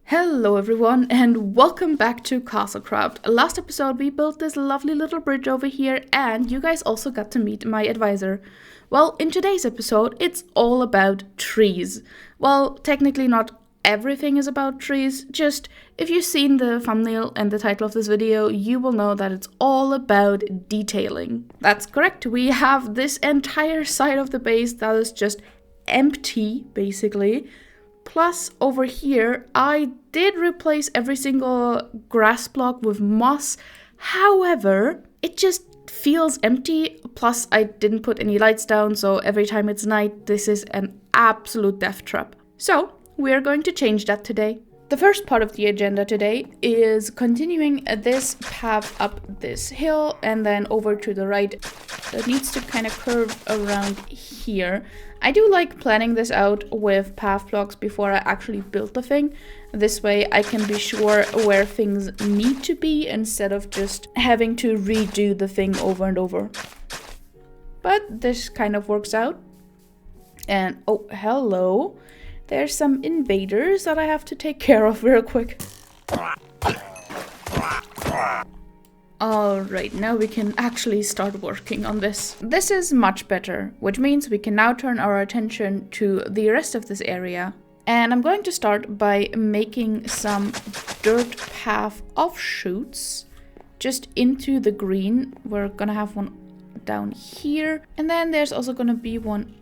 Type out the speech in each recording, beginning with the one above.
Hello everyone and welcome back to Castlecraft. Last episode we built this lovely little bridge over here and you guys also got to meet my advisor. Well, in today's episode it's all about trees. Well, technically not everything is about trees, just if you've seen the thumbnail and the title of this video, you will know that it's all about detailing. That's correct, we have this entire side of the base that is just empty basically. Plus, over here, I did replace every single grass block with moss. However, it just feels empty. Plus, I didn't put any lights down, so every time it's night, this is an absolute death trap. So, we're going to change that today. The first part of the agenda today is continuing this path up this hill and then over to the right. It needs to kind of curve around here. I do like planning this out with path blocks before I actually build the thing. This way I can be sure where things need to be instead of just having to redo the thing over and over. But this kind of works out. And oh, hello. There's some invaders that I have to take care of real quick. Alright, now we can actually start working on this. This is much better, which means we can now turn our attention to the rest of this area. And I'm going to start by making some dirt path offshoots just into the green. We're gonna have one down here. And then there's also gonna be one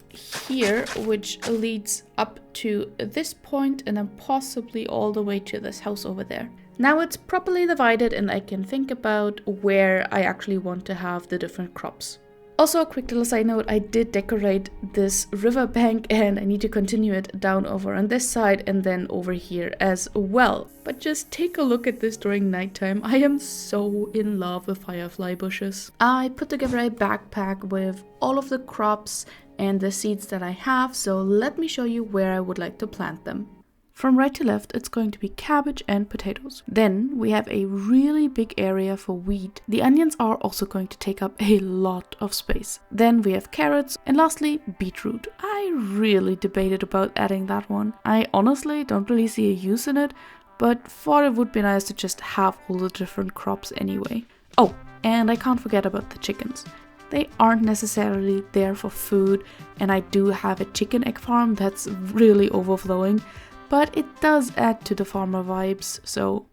here, which leads up to this point and then possibly all the way to this house over there. Now it's properly divided and I can think about where I actually want to have the different crops. Also, a quick little side note, I did decorate this riverbank and I need to continue it down over on this side and then over here as well. But just take a look at this during nighttime. I am so in love with firefly bushes. I put together a backpack with all of the crops and the seeds that I have, so let me show you where I would like to plant them. From right to left, it's going to be cabbage and potatoes. Then we have a really big area for wheat. The onions are also going to take up a lot of space. Then we have carrots and lastly, beetroot. I really debated about adding that one. I honestly don't really see a use in it, but thought it would be nice to just have all the different crops anyway. Oh, and I can't forget about the chickens. They aren't necessarily there for food, and I do have a chicken egg farm that's really overflowing, but it does add to the farmer vibes, so.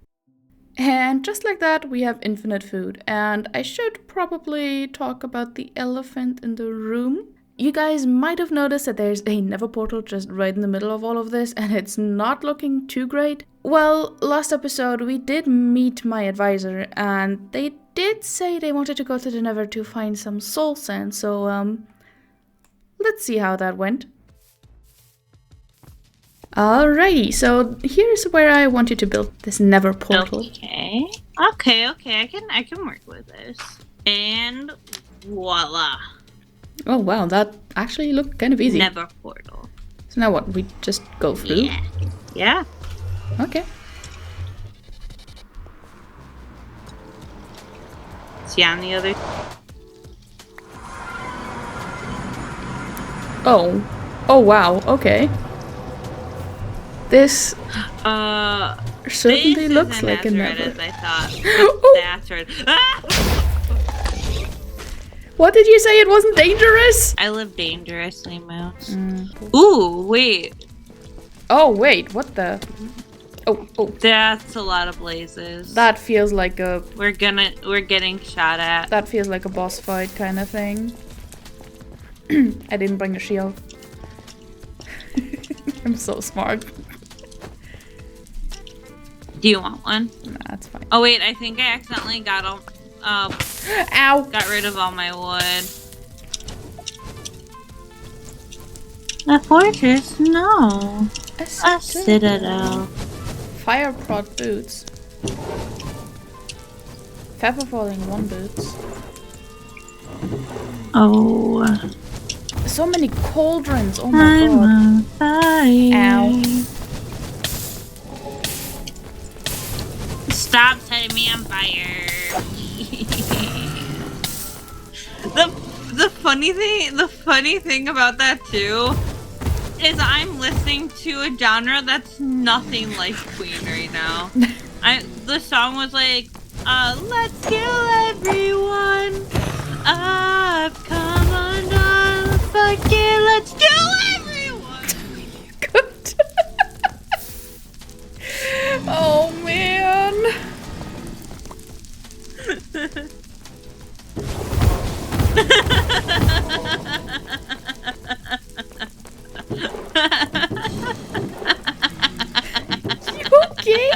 And just like that, we have infinite food, and I should probably talk about the elephant in the room. You guys might have noticed that there's a nether portal just right in the middle of all of this, and it's not looking too great. Well, last episode we did meet my advisor, and they did say they wanted to go to the nether to find some soul sand, so let's see how that went. Alrighty, so here's where I wanted to build this nether portal. Okay, I can work with this. And voila. Oh wow, that actually looked kind of easy. Nether portal. So now what, we just go through? Yeah. Okay. See on the other. Oh wow, okay. This certainly this looks isn't like a as red nether. as I thought. That's red. Ah! What did you say? It wasn't dangerous? I live dangerously, Mouse. Ooh, wait. Oh wait, what the? Oh. That's a lot of blazes. That feels like a. We're getting shot at. That feels like a boss fight kind of thing. I didn't bring a shield. I'm so smart. Do you want one? Nah, that's fine. Oh wait, I think I accidentally got all. Ow! Got rid of all my wood. A fortress? No. A citadel. Fire prod boots. Feather falling 1 boots. Oh. So many cauldrons. Oh my god. On fire. Ow. Stop setting me on fire. the funny thing about that too is I'm listening to a genre that's nothing like Queen right now. The song was like, let's kill everyone. I've come undone. Fuck it, let's kill everyone. Good. Oh man. You okay?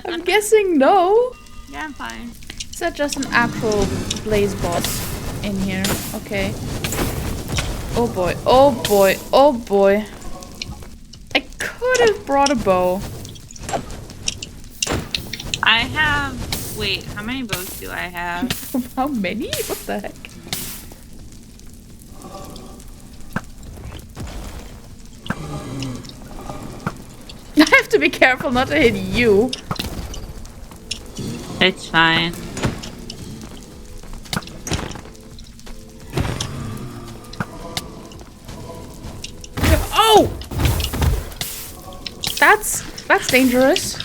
I'm guessing no. Yeah, I'm fine. Is that just an actual blaze boss in here? Okay. Oh boy, oh boy, oh boy. I could have brought a bow. I have... Wait, how many bows do I have? How many? What the heck? I have to be careful not to hit you. It's fine. Oh! That's dangerous.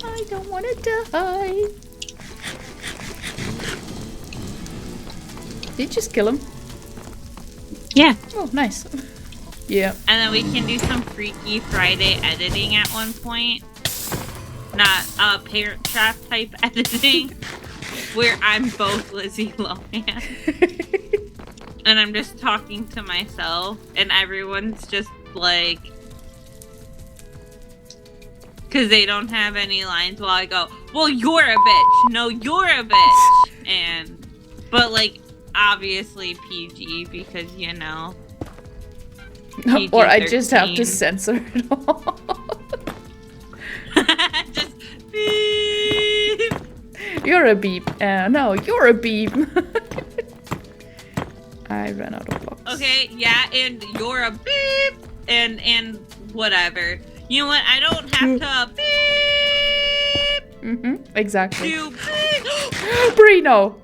I don't want to die. Did you just kill him? Yeah. Oh, nice. Yeah. And then we can do some Freaky Friday editing at one point. Not Parent Trap type editing. Where I'm both Lizzie Lohan. And I'm just talking to myself. And everyone's just like... Because they don't have any lines while I go, well, you're a bitch. No, you're a bitch. But like, obviously PG because, you know. PG-13. Or I just have to censor it all. Just beep. You're a beep. No, you're a beep. I ran out of blocks. Okay, yeah, and you're a beep. And whatever. You know what? I don't have to beep. Exactly. To beep. Brino.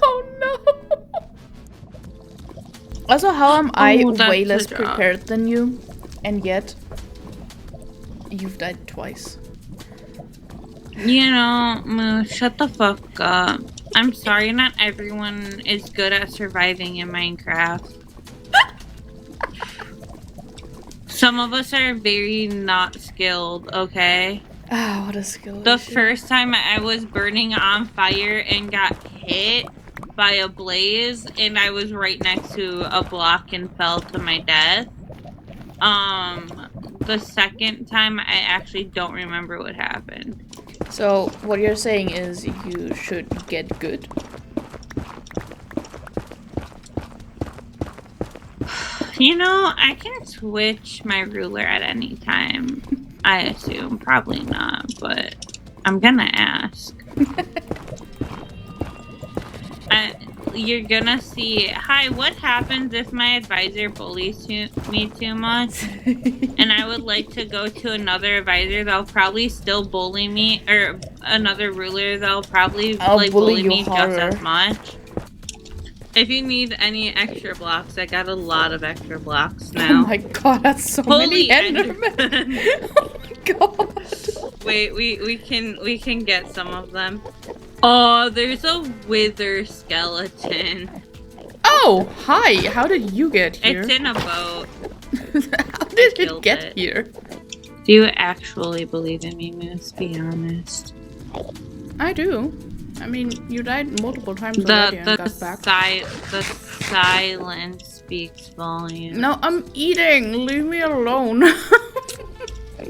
Oh no. Also, how am I way less prepared than you? And yet, you've died twice. You know, Moo, shut the fuck up. I'm sorry, not everyone is good at surviving in Minecraft. Some of us are very not skilled, okay? Ah, what a skill. The first time I was burning on fire and got hit by a blaze, and I was right next to a block and fell to my death. The second time, I actually don't remember what happened. So, what you're saying is you should get good? You know, I can switch my ruler at any time. I assume. Probably not, but I'm gonna ask. You're gonna see, hi, what happens if my advisor bullies me too much? And I would like to go to another advisor that'll probably still bully me, or another ruler that'll probably bully me just as much. If you need any extra blocks, I got a lot of extra blocks now. Oh my god, that's so many Endermen. Oh my god. Wait, we can get some of them. Oh, there's a wither skeleton. Oh, hi. How did you get here? It's in a boat. How did it get here? Do you actually believe in me, Moose? Be honest. I do. I mean, you died multiple times already and got back. The silence speaks volumes. No, I'm eating. Leave me alone.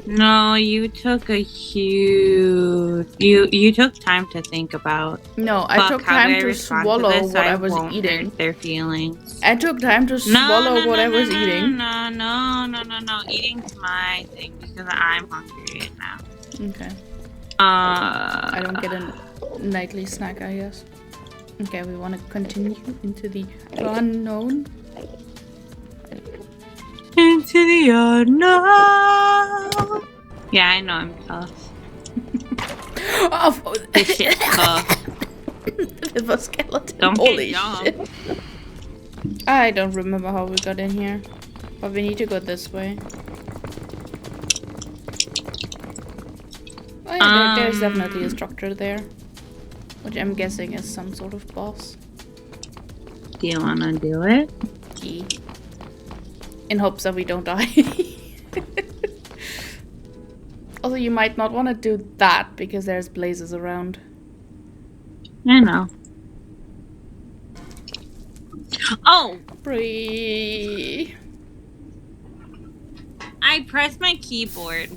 No, you took a huge... You took time to think about. No, I took time to swallow what I was eating. Their feelings. I took time to swallow what I was eating. No. Eating's my thing because I'm hungry right now. Okay. I don't get a nightly snack, I guess. Okay, we want to continue into the unknown. Into the unknown. Yeah, I know I'm tough. Oh, This shit's tough. it was skeleton. Don't Holy get dumb. shit. I don't remember how we got in here. But we need to go this way. Oh yeah, there's definitely a structure there. Which I'm guessing is some sort of boss. Do you wanna do it? Yeah. In hopes that we don't die. Also, you might not want to do that because there's blazes around. I know. Oh! Free. I pressed my keyboard.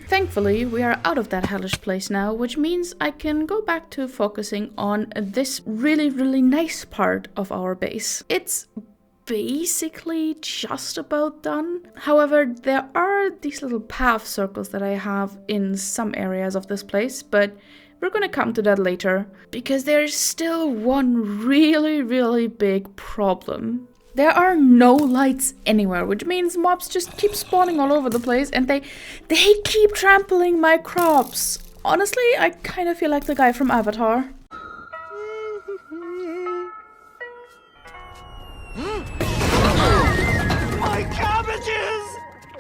Thankfully, we are out of that hellish place now, which means I can go back to focusing on this really, really nice part of our base. It's basically just about done. However, there are these little path circles that I have in some areas of this place, but we're gonna come to that later, because there's still one really, really big problem. There are no lights anywhere, which means mobs just keep spawning all over the place and they keep trampling my crops. Honestly, I kind of feel like the guy from Avatar. My cabbages!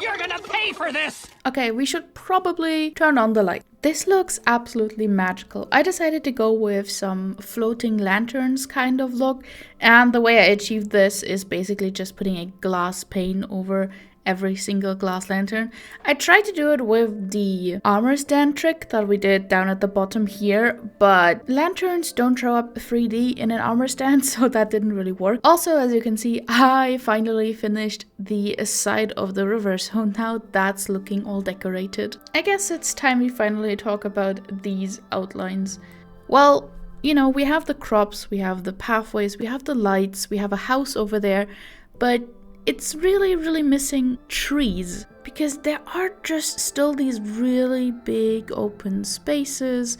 You're gonna pay for this! Okay, we should probably turn on the light. This looks absolutely magical. I decided to go with some floating lanterns kind of look, and the way I achieved this is basically just putting a glass pane over every single glass lantern. I tried to do it with the armor stand trick that we did down at the bottom here, but lanterns don't show up 3D in an armor stand, so that didn't really work. Also, as you can see, I finally finished the side of the river, so now that's looking all decorated. I guess it's time we finally talk about these outlines. Well, you know, we have the crops, we have the pathways, we have the lights, we have a house over there, but it's really, really missing trees, because there are just still these really big open spaces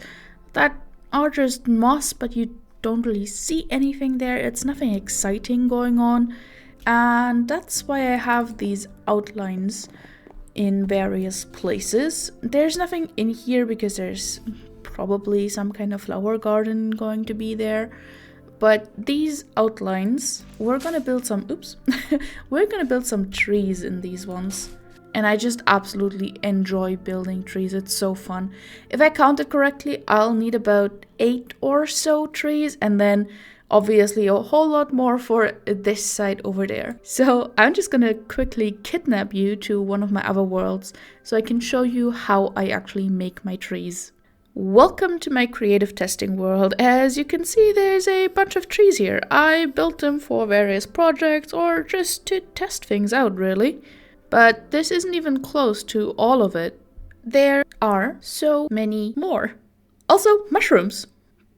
that are just moss, but you don't really see anything there. It's nothing exciting going on, and that's why I have these outlines in various places. There's nothing in here because there's probably some kind of flower garden going to be there. But these outlines, we're gonna build some, we're gonna build some trees in these ones. And I just absolutely enjoy building trees, it's so fun. If I counted correctly, I'll need about 8 or so trees, and then obviously a whole lot more for this side over there. So I'm just gonna quickly kidnap you to one of my other worlds so I can show you how I actually make my trees. Welcome to my creative testing world. As you can see, there's a bunch of trees here. I built them for various projects or just to test things out, really. But this isn't even close to all of it. There are so many more. Also, mushrooms.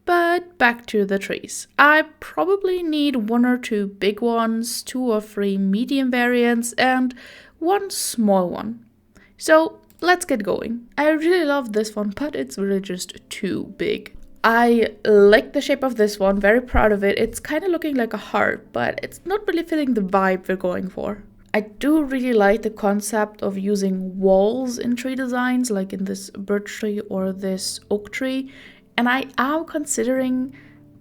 But back to the trees. I probably need 1 or 2 big ones, 2 or 3 medium variants, and 1 small one. So let's get going. I really love this one, but it's really just too big. I like the shape of this one, very proud of it. It's kind of looking like a heart, but it's not really fitting the vibe we're going for. I do really like the concept of using walls in tree designs, like in this birch tree or this oak tree. And I am considering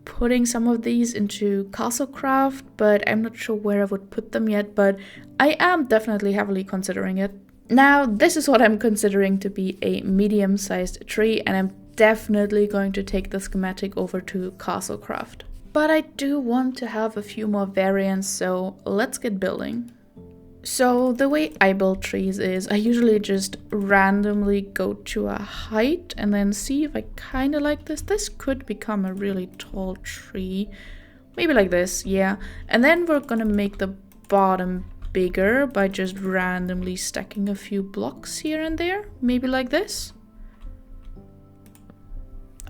putting some of these into Castlecraft, but I'm not sure where I would put them yet, but I am definitely heavily considering it. Now, this is what I'm considering to be a medium-sized tree, and I'm definitely going to take the schematic over to Castlecraft. But I do want to have a few more variants, so let's get building. So the way I build trees is I usually just randomly go to a height and then see if I kind of like this. This could become a really tall tree. Maybe like this, yeah. And then we're gonna make the bottom bigger by just randomly stacking a few blocks here and there, maybe like this.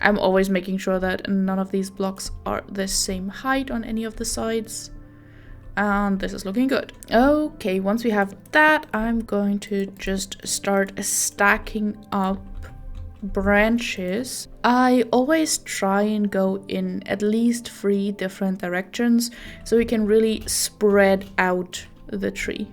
I'm always making sure that none of these blocks are the same height on any of the sides, and this is looking good. Okay, once we have that, I'm going to just start stacking up branches. I always try and go in at least 3 different directions so we can really spread out the tree.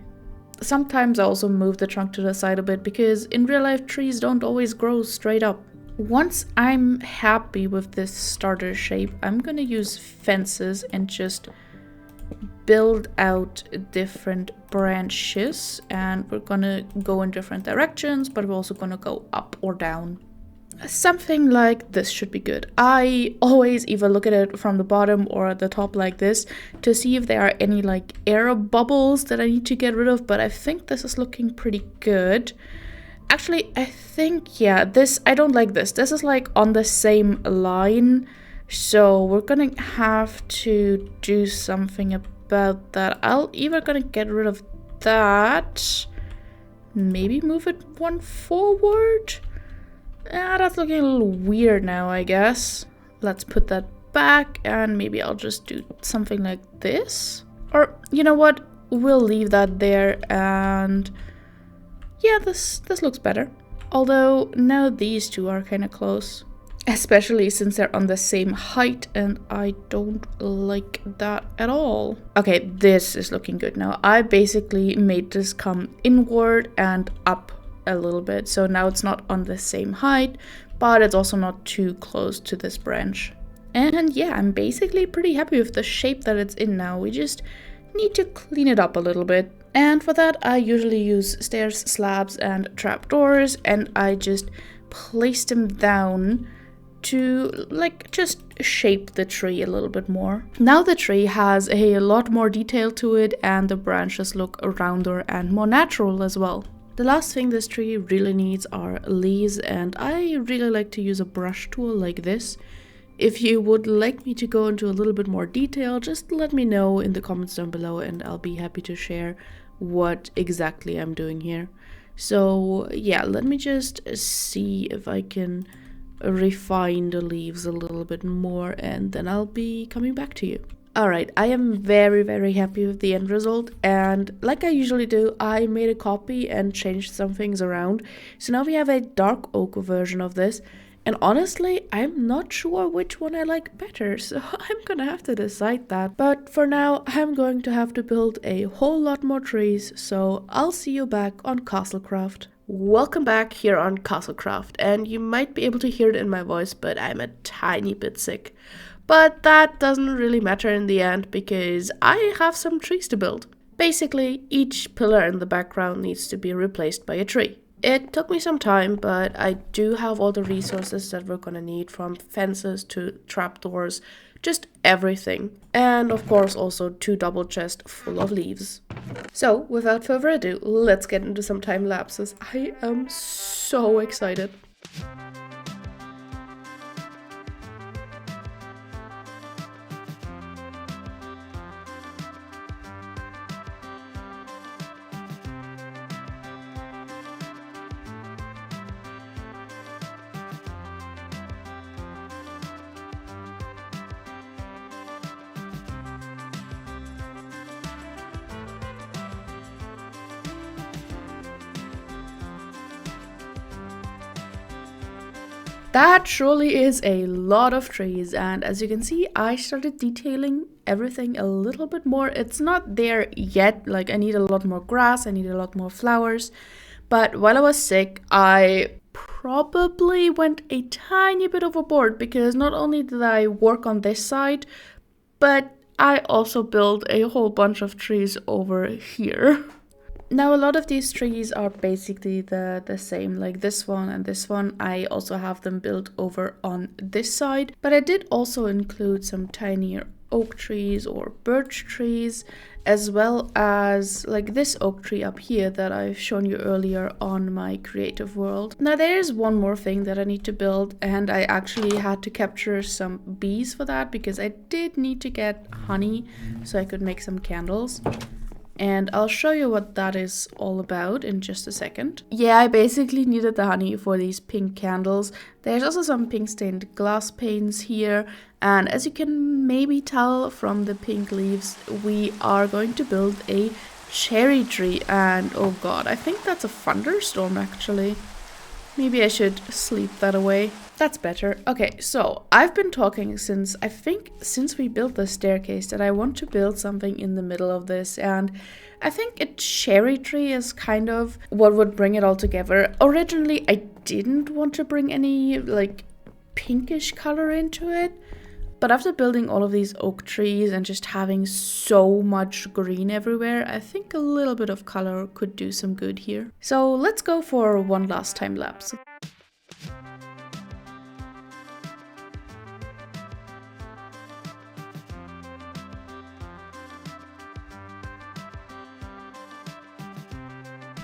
Sometimes I also move the trunk to the side a bit because in real life trees don't always grow straight up. Once I'm happy with this starter shape, I'm gonna use fences and just build out different branches, and we're gonna go in different directions, but we're also gonna go up or down. Something like this should be good. I always either look at it from the bottom or at the top like this to see if there are any like air bubbles that I need to get rid of, but I think this is looking pretty good. Actually, I think, yeah, this, I don't like this. This is like on the same line, so we're gonna have to do something about that. I'll either gonna get rid of that, maybe move it one forward. That's looking a little weird now, I guess. Let's put that back, and maybe I'll just do something like this. Or, you know what? We'll leave that there, and yeah, this looks better. Although, now these two are kind of close. Especially since they're on the same height, and I don't like that at all. Okay, this is looking good now. I basically made this come inward and up a little bit, so now it's not on the same height, but it's also not too close to this branch. And yeah, I'm basically pretty happy with the shape that it's in now. We just need to clean it up a little bit, and for that I usually use stairs, slabs, and trapdoors, and I just place them down to like just shape the tree a little bit more. Now the tree has a lot more detail to it, and the branches look rounder and more natural as well. The last thing this tree really needs are leaves, and I really like to use a brush tool like this. If you would like me to go into a little bit more detail, just let me know in the comments down below, and I'll be happy to share what exactly I'm doing here. So yeah, let me just see if I can refine the leaves a little bit more, and then I'll be coming back to you. Alright, I am very happy with the end result, and like I usually do, I made a copy and changed some things around. So now we have a dark oak version of this, and honestly, I'm not sure which one I like better, so I'm gonna have to decide that. But for now, I'm going to have to build a whole lot more trees, so I'll see you back on Castlecraft. Welcome back here on Castlecraft, and you might be able to hear it in my voice, but I'm a tiny bit sick. But that doesn't really matter in the end, because I have some trees to build. Basically, each pillar in the background needs to be replaced by a tree. It took me some time, but I do have all the resources that we're gonna need, from fences to trapdoors, just everything. And of course also 2 double chests full of leaves. So without further ado, let's get into some time lapses. I am so excited. That surely is a lot of trees, and as you can see, I started detailing everything a little bit more. It's not there yet, like I need a lot more grass, I need a lot more flowers, but while I was sick, I probably went a tiny bit overboard, because not only did I work on this side, but I also built a whole bunch of trees over here. Now a lot of these trees are basically the same, like this one and this one. I also have them built over on this side, but I did also include some tinier oak trees or birch trees, as well as like this oak tree up here that I've shown you earlier on my creative world. Now there's one more thing that I need to build, and I actually had to capture some bees for that, because I did need to get honey so I could make some candles. And I'll show you what that is all about in just a second. Yeah, I basically needed the honey for these pink candles. There's also some pink stained glass panes here, and as you can maybe tell from the pink leaves, we are going to build a cherry tree. And oh god, I think that's a thunderstorm actually. Maybe I should sleep that away. That's better. Okay, so I've been talking since we built the staircase that I want to build something in the middle of this, and I think a cherry tree is kind of what would bring it all together. Originally, I didn't want to bring any like pinkish color into it. But after building all of these oak trees and just having so much green everywhere, I think a little bit of color could do some good here. So let's go for one last time lapse.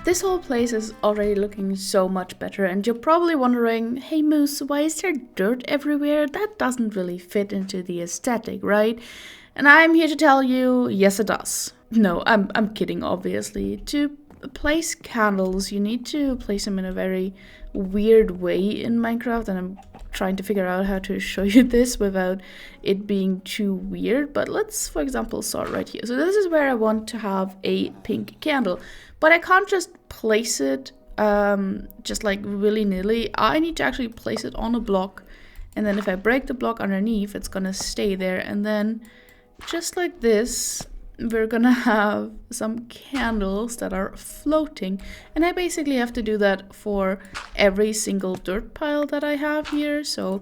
This whole place is already looking so much better, and you're probably wondering, hey Moose, why is there dirt everywhere? That doesn't really fit into the aesthetic, right? And I'm here to tell you, yes it does. No, I'm kidding, obviously. To place candles, you need to place them in a very weird way in Minecraft, and I'm trying to figure out how to show you this without it being too weird. But let's, for example, start right here. So this is where I want to have a pink candle, but I can't just place it just like willy-nilly. I need to actually place it on a block, and then if I break the block underneath, it's gonna stay there. And then just like this, we're gonna have some candles that are floating, and I basically have to do that for every single dirt pile that I have here. So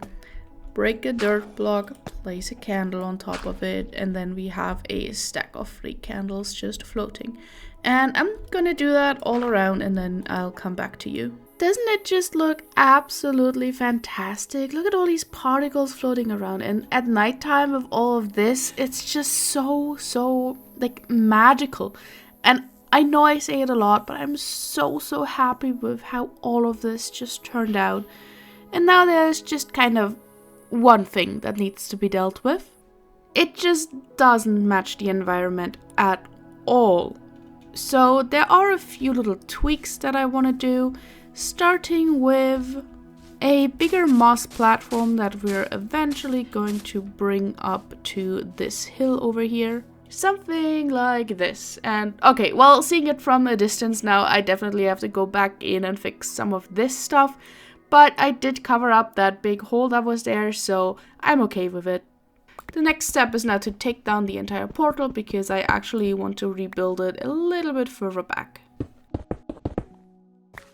break a dirt block, place a candle on top of it, and then we have a stack of 3 candles just floating. And I'm gonna do that all around, and then I'll come back to you. Doesn't it just look absolutely fantastic? Look at all these particles floating around, and at nighttime with all of this, it's just so like magical. And I know I say it a lot, but I'm so happy with how all of this just turned out. And now there's just kind of one thing that needs to be dealt with. It just doesn't match the environment at all. So there are a few little tweaks that I want to do, starting with a bigger moss platform that we're eventually going to bring up to this hill over here. Something like this. And okay, well, seeing it from a distance now, I definitely have to go back in and fix some of this stuff. But I did cover up that big hole that was there, so I'm okay with it. The next step is now to take down the entire portal, because I actually want to rebuild it a little bit further back.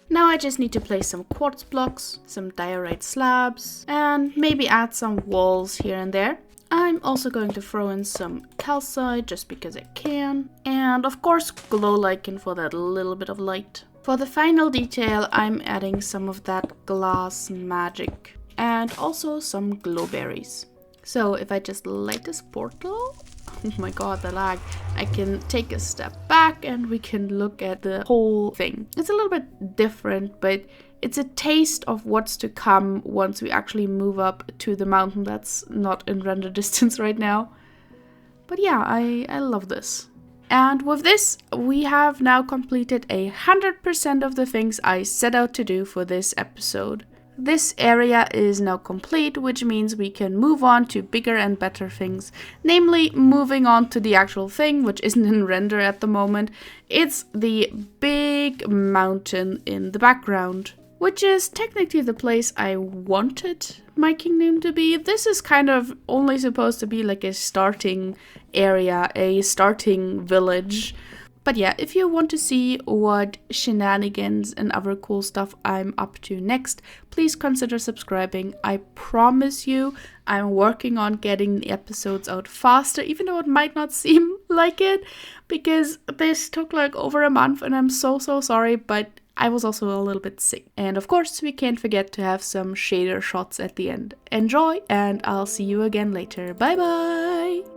Now I just need to place some quartz blocks, some diorite slabs, and maybe add some walls here and there. I'm also going to throw in some calcite just because I can, and of course glow lichen for that little bit of light. For the final detail, I'm adding some of that glass magic and also some glowberries. So if I just light this portal, oh my god, the lag, I can take a step back and we can look at the whole thing. It's a little bit different, but it's a taste of what's to come once we actually move up to the mountain that's not in render distance right now. But yeah, I love this. And with this, we have now completed 100% of the things I set out to do for this episode. This area is now complete, which means we can move on to bigger and better things. Namely, moving on to the actual thing, which isn't in render at the moment. It's the big mountain in the background, which is technically the place I wanted my kingdom to be. This is kind of only supposed to be like a starting area, a starting village. But yeah, if you want to see what shenanigans and other cool stuff I'm up to next, please consider subscribing. I promise you, I'm working on getting the episodes out faster, even though it might not seem like it, because this took like over a month and I'm so sorry, but I was also a little bit sick. And of course, we can't forget to have some shader shots at the end. Enjoy, and I'll see you again later. Bye bye!